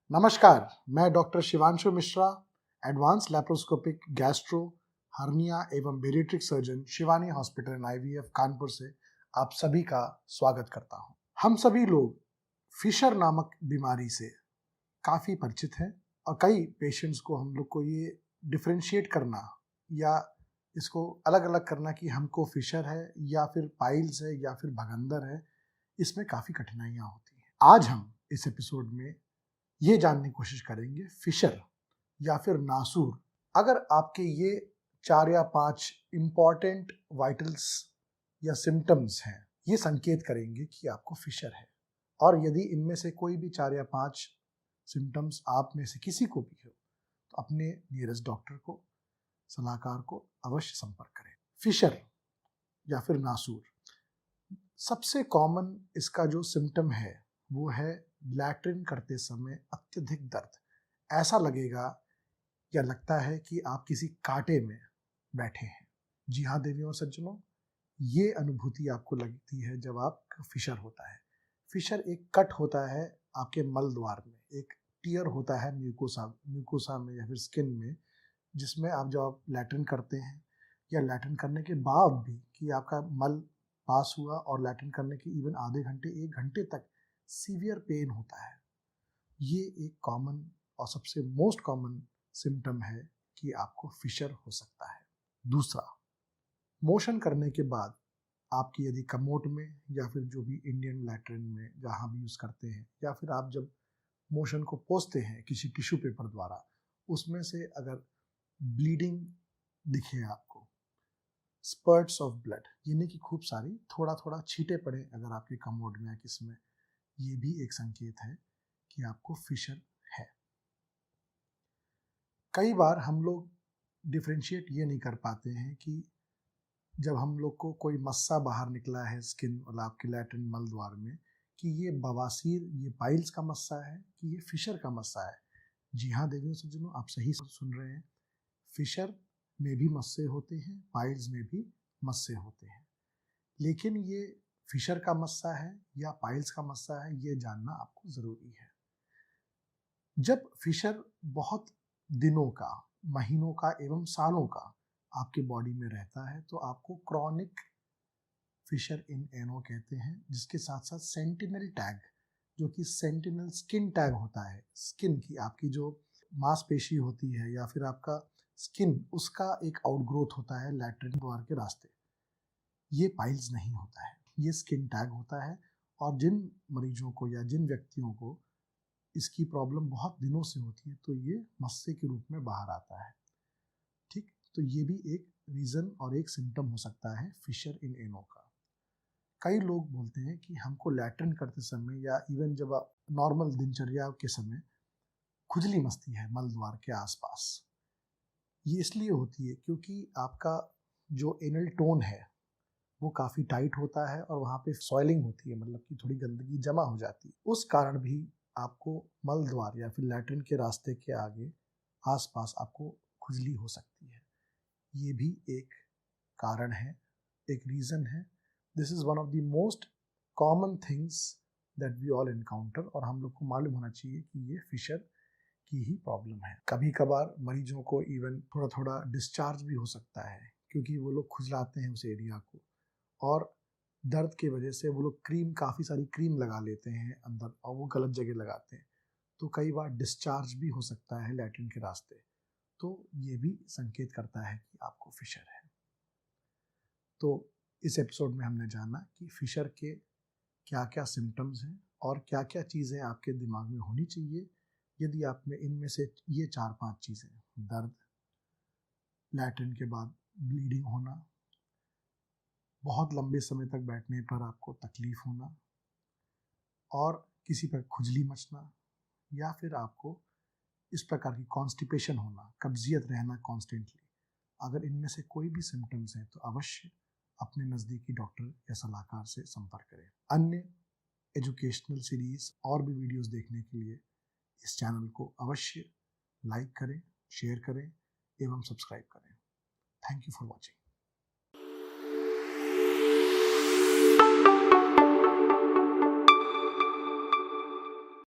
नमस्कार, मैं doctor Shivanshu Mishra, advance laparoscopic gastro hernia एवं bariatric surgeon Shivani hospital and IVF Kanpur से आप सभी का स्वागत करता हूं। हम सभी लोग फिशर नामक बीमारी से काफ़ी परिचित हैं और कई पेशेंट्स को हम लोग को ये डिफ्रेंशिएट करना या इसको अलग अलग करना कि हमको फिशर है या फिर पाइल्स है या फिर भगंदर है, इसमें काफ़ी कठिनाइयाँ होती हैं। आज हम इस एपिसोड में ये जानने की कोशिश करेंगे फिशर या फिर नासूर। अगर आपके ये 4 या 5 इंपॉर्टेंट वाइटल्स या सिम्टम्स हैं, ये संकेत करेंगे कि आपको फिशर है। और यदि इनमें से कोई भी 4 या 5 सिम्टम्स आप में से किसी को भी हो तो अपने नियरेस्ट डॉक्टर को, सलाहकार को अवश्य संपर्क करें। फिशर या फिर नासूर, सबसे कॉमन इसका जो सिम्टम है वो है लैट्रिन करते समय अत्यधिक दर्द। ऐसा लगेगा या लगता है कि आप किसी कांटे में बैठे हैं। जी हाँ देवियों और सज्जनों, ये अनुभूति आपको लगती है जब आप फिशर होता है। फिशर एक कट होता है आपके मल द्वार में, एक टियर होता है म्यूकोसा में या फिर स्किन में, जिसमें आप जब आप लैट्रिन करते हैं या लैट्रिन करने के बाद भी कि आपका मल पास हुआ और लैट्रिन करने के इवन आधे घंटे 1 घंटे तक सीवियर पेन होता है। ये एक कॉमन और सबसे मोस्ट कॉमन सिम्टम है कि आपको फिशर हो सकता है। दूसरा, मोशन करने के बाद आपकी यदि कमोड में या फिर जो भी इंडियन लैट्रिन में जहाँ भी यूज़ करते हैं या फिर आप जब मोशन को पोंछते हैं किसी टिश्यू पेपर द्वारा, उसमें से अगर ब्लीडिंग दिखे आपको, स्पर्ट्स ऑफ ब्लड यानी कि खूब सारी थोड़ा थोड़ा छींटे पड़े अगर आपके कमोड में या किसमें, ये भी एक संकेत है कि आपको फिशर है। कई बार हम लोग डिफ्रेंशिएट ये नहीं कर पाते हैं कि जब हम लोग को कोई मस्सा बाहर निकला है स्किन और आपके लैट्रिन मल द्वार में, कि ये बवासीर, ये पाइल्स का मस्सा है कि ये फिशर का मस्सा है। जी हाँ देवियों सज्जनों, आप सही सुन रहे हैं। फिशर में भी मस्से होते हैं, पाइल्स में भी मस्से होते हैं, लेकिन ये फिशर का मस्सा है या पाइल्स का मस्सा है, ये जानना आपको ज़रूरी है। जब फिशर बहुत दिनों का, महीनों का एवं सालों का आपके बॉडी में रहता है तो आपको क्रॉनिक फिशर इन एनो कहते हैं, जिसके साथ साथ सेंटिनल टैग, जो कि सेंटिनल स्किन टैग होता है, स्किन की आपकी जो मांसपेशी होती है या फिर आपका स्किन, उसका एक आउटग्रोथ होता है लैट्रिन द्वार के रास्ते। ये पाइल्स नहीं होता है, ये स्किन टैग होता है। और जिन मरीजों को या जिन व्यक्तियों को इसकी प्रॉब्लम बहुत दिनों से होती है तो ये मस्से के रूप में बाहर आता है। ठीक, तो ये भी एक रीज़न और एक सिम्टम हो सकता है फिशर इन एनो का। कई लोग बोलते हैं कि हमको लैट्रिन करते समय या इवन जब नॉर्मल दिनचर्या के समय खुजली मचती है मल द्वार के आसपास। ये इसलिए होती है क्योंकि आपका जो एनल टोन है वो काफ़ी टाइट होता है और वहाँ पे सॉइलिंग होती है, मतलब कि थोड़ी गंदगी जमा हो जाती है। उस कारण भी आपको मल द्वार या फिर लैट्रिन के रास्ते के आगे आसपास आपको खुजली हो सकती है। ये भी एक कारण है, एक रीज़न है। This is one of the most common things that we all encounter, और हम लोग को मालूम होना चाहिए कि ये फिशर की ही प्रॉब्लम है। कभी कभार मरीजों को इवन थोड़ा थोड़ा डिस्चार्ज भी हो सकता है क्योंकि वो लोग खुजलाते हैं उस एरिया को, और दर्द की वजह से वो लोग काफ़ी सारी क्रीम लगा लेते हैं अंदर और वो गलत जगह लगाते हैं, तो कई बार डिस्चार्ज भी हो सकता है लैट्रिन के रास्ते। तो ये भी संकेत करता है कि आपको फिशर है। तो इस एपिसोड में हमने जाना कि फिशर के क्या क्या सिम्टम्स हैं और क्या क्या चीज़ें आपके दिमाग में होनी चाहिए यदि आप में इनमें से ये 4-5 चीज़ें, दर्द, लैट्रिन के बाद ब्लीडिंग होना, बहुत लंबे समय तक बैठने पर आपको तकलीफ होना, और किसी पर खुजली मचना, या फिर आपको इस प्रकार की कॉन्स्टिपेशन होना, कब्जियत रहना कॉन्स्टेंटली। अगर इनमें से कोई भी सिम्टम्स हैं तो अवश्य अपने नज़दीकी डॉक्टर या सलाहकार से संपर्क करें। अन्य एजुकेशनल सीरीज और भी वीडियोस देखने के लिए इस चैनल को अवश्य लाइक करें, शेयर करें एवं सब्सक्राइब करें। Thank you for watching.